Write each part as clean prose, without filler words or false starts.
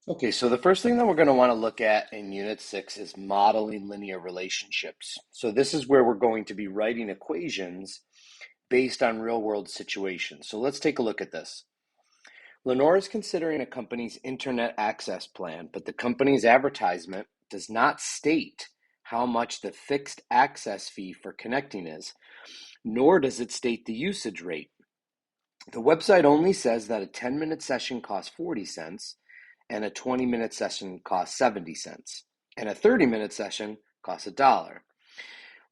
Okay, so the first thing that we're going to want to look at in Unit 6 is modeling linear relationships. So this is where we're going to be writing equations based on real-world situations. So let's take a look at this. Lenore is considering a company's internet access plan, but the company's advertisement does not state how much the fixed access fee for connecting is, nor does it state the usage rate. The website only says that a 10-minute session costs 40 cents and a 20-minute session costs 70 cents, and a 30-minute session costs $1.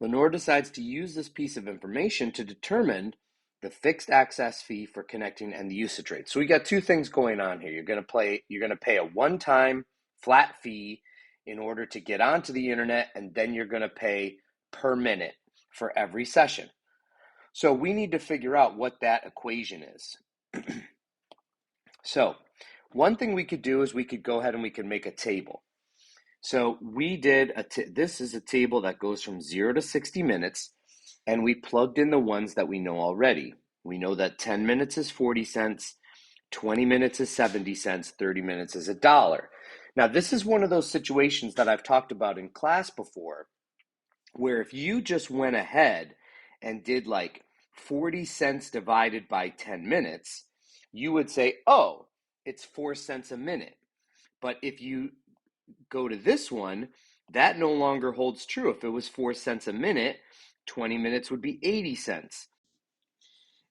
Lenore decides to use this piece of information to determine the fixed access fee for connecting and the usage rate. So we got two things going on here. You're going to pay a one-time flat fee in order to get onto the internet, and then you're going to pay per minute for every session. So we need to figure out what that equation is. So one thing we could do is we could go ahead and we could make a table. So we did, this is a table that goes from 0 to 60 minutes, and we plugged in the ones that we know already. We know that 10 minutes is 40 cents, 20 minutes is 70 cents, 30 minutes is $1. Now, this is one of those situations that I've talked about in class before, where if you just went ahead and did like 40 cents divided by 10 minutes, you would say, oh, it's 4 cents a minute. But if you go to this one, that no longer holds true. If it was 4 cents a minute, 20 minutes would be 80 cents.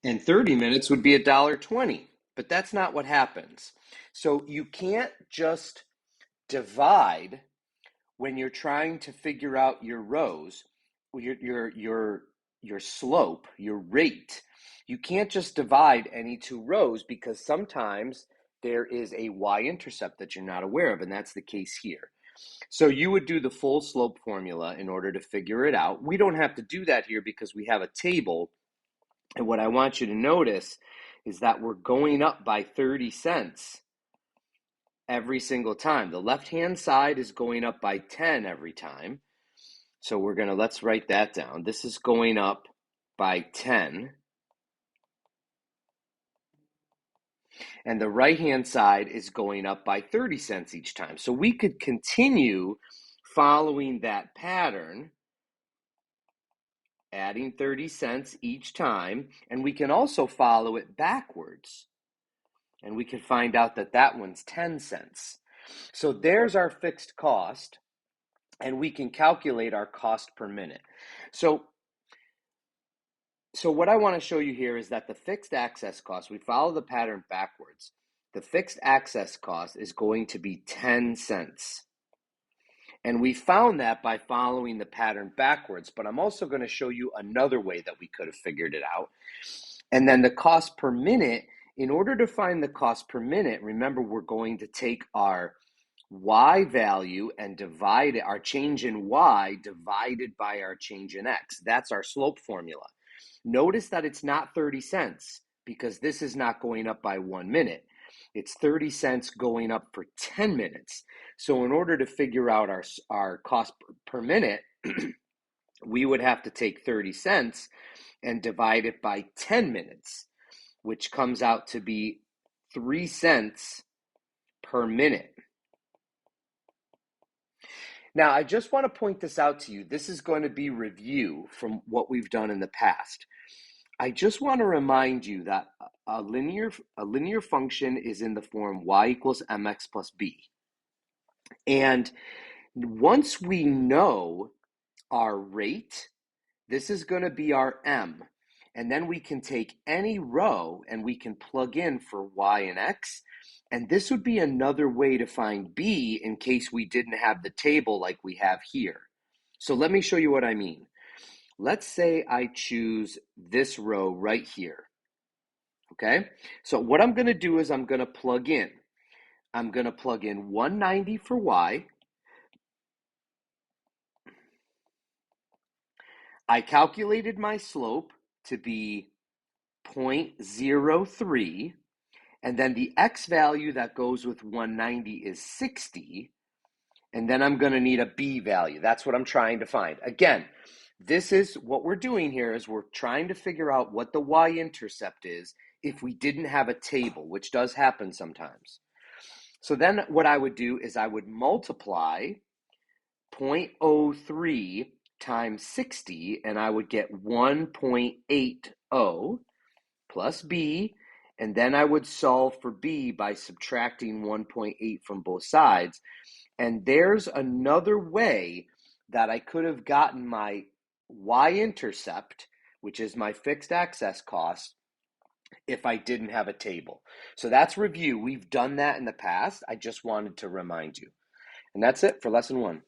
And 30 minutes would be $1.20. But that's not what happens. So you can't just divide when you're trying to figure out your rows, your slope, your rate. You can't just divide any two rows because sometimes there is a y-intercept that you're not aware of, and that's the case here. So you would do the full slope formula in order to figure it out. We don't have to do that here because we have a table. And what I want you to notice is that we're going up by 30 cents every single time. The left-hand side is going up by 10 every time. So let's write that down. This is going up by 10. And the right-hand side is going up by 30 cents each time. So we could continue following that pattern, adding 30 cents each time, and we can also follow it backwards. And we can find out that that one's 10 cents. So there's our fixed cost, and we can calculate our cost per minute. So what I want to show you here is that the fixed access cost, we follow the pattern backwards. The fixed access cost is going to be 10 cents. And we found that by following the pattern backwards, but I'm also going to show you another way that we could have figured it out. And then the cost per minute, in order to find the cost per minute, remember we're going to take our y value and divide it, our change in y divided by our change in x. That's our slope formula. Notice that it's not 30 cents because this is not going up by 1 minute. It's 30 cents going up for 10 minutes. So in order to figure out our cost per minute, we would have to take 30 cents and divide it by 10 minutes, which comes out to be 3 cents per minute. Now, I just want to point this out to you. This is going to be review from what we've done in the past. I just want to remind you that a linear function is in the form y equals mx plus b. And once we know our rate, this is going to be our m. And then we can take any row and we can plug in for y and x. And this would be another way to find b in case we didn't have the table like we have here. So let me show you what I mean. Let's say I choose this row right here. Okay, so what I'm going to do is I'm going to plug in. I'm going to plug in 190 for y. I calculated my slope to be 0.03, and then the x value that goes with 190 is 60, and then I'm going to need a b value. That's what I'm trying to find. Again, this is what we're doing here is we're trying to figure out what the y-intercept is if we didn't have a table, which does happen sometimes. So then what I would do is I would multiply 0.03 times 60, and I would get 1.80 plus b, and then I would solve for b by subtracting 1.8 from both sides. And there's another way that I could have gotten my y-intercept, which is my fixed access cost, if I didn't have a table. So that's review. We've done that in the past. I just wanted to remind you. And that's it for lesson 1.